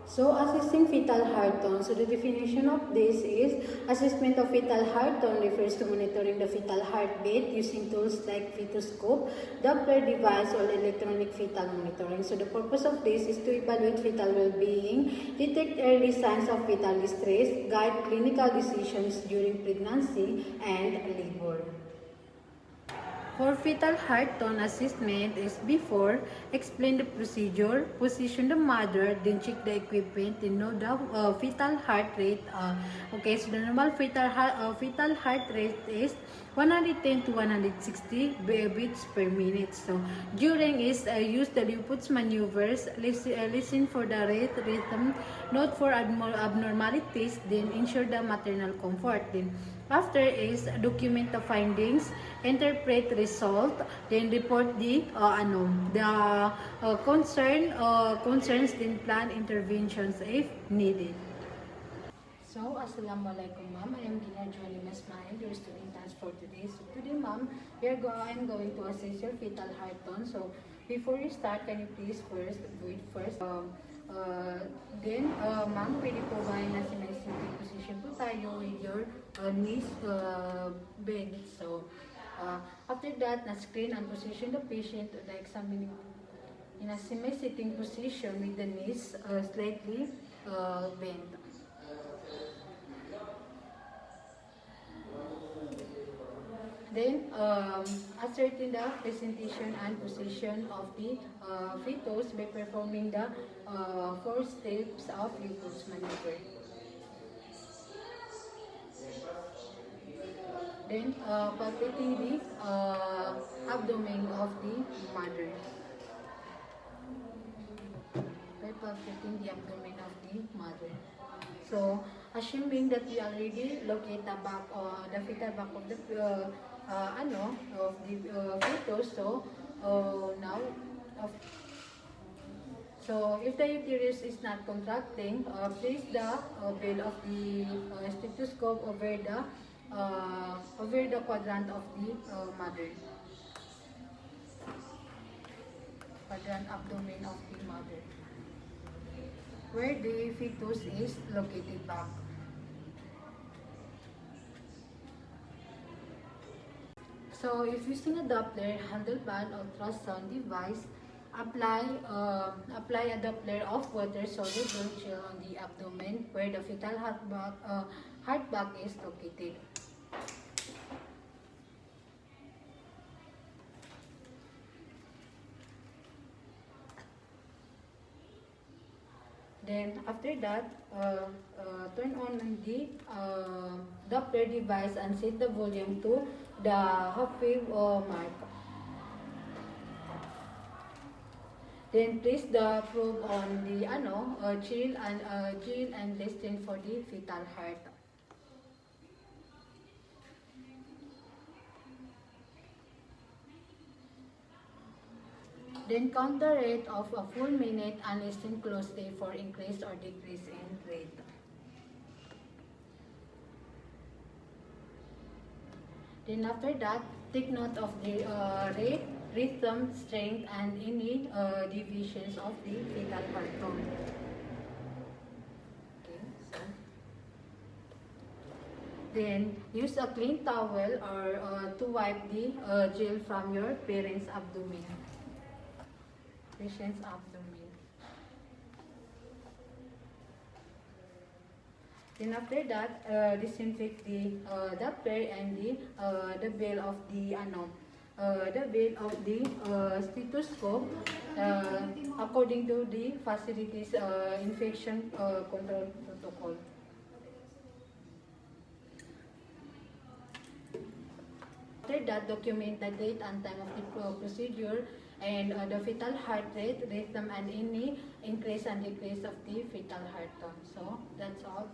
So, assessing fetal heart tone. So, the definition of this is assessment of fetal heart tone refers to monitoring the fetal heartbeat using tools like fetoscope, Doppler device, or electronic fetal monitoring. So, the purpose of this is to evaluate fetal well-being, detect early signs of fetal distress, guide clinical decisions during pregnancy and labor. For fetal heart tone assessment is before, explain the procedure, position the mother, then check the equipment, then know the fetal heart rate. Okay, so the normal fetal heart rate is 110 to 160 beats per minute. So during is use the Liput's maneuvers, listen for the rate, rhythm, note for abnormalities, then ensure the maternal comfort. Then after is document the findings, interpret result, then report the concerns, then plan interventions if needed. So, Assalamualaikum ma'am. I am Gina Johnny Masmail, your student task for today. So today ma'am, I'm going to assess your fetal heart tone. So before you start, can you please wait first? Ma'am, pwede po ba yung nasa sitting position po tayo with your knees bent. So after that, na-screen and position the patient to the examining in a semi-sitting position with the knees slightly bent. Then, ascertain the presentation and position of the fetus by performing the 4 steps of Liput's maneuver. Then, palpating the abdomen of the mother. By palpating the abdomen of the mother. So, assuming that we already locate the back or the fetal back of the fetus, so now so if the uterus is not contracting, place the bed of the stethoscope over the quadrant of the mother, quadrant abdomen of the mother, where the fetus is located back. So, if using a Doppler handleband ultrasound device, apply a Doppler of water-soluble gel on the abdomen where the fetal heart bag is located. Then after that, turn on the Doppler device and set the volume to the half-wave mark. Then place the probe on the chill and listen for the fetal heart. Then count the rate of a full minute and listen closely for increase or decrease in rate. Then after that, take note of the rate, rhythm, strength, and any deviations of the fetal heart tone. Okay, so then use a clean towel or to wipe the gel from your patient's abdomen. Then after that, disinfect the Doppler and the bell of the stethoscope according to the facility's infection control protocol. After that, document the date and time of the procedure and the fetal heart rate, rhythm, and any increase and decrease of the fetal heart tone. So that's all.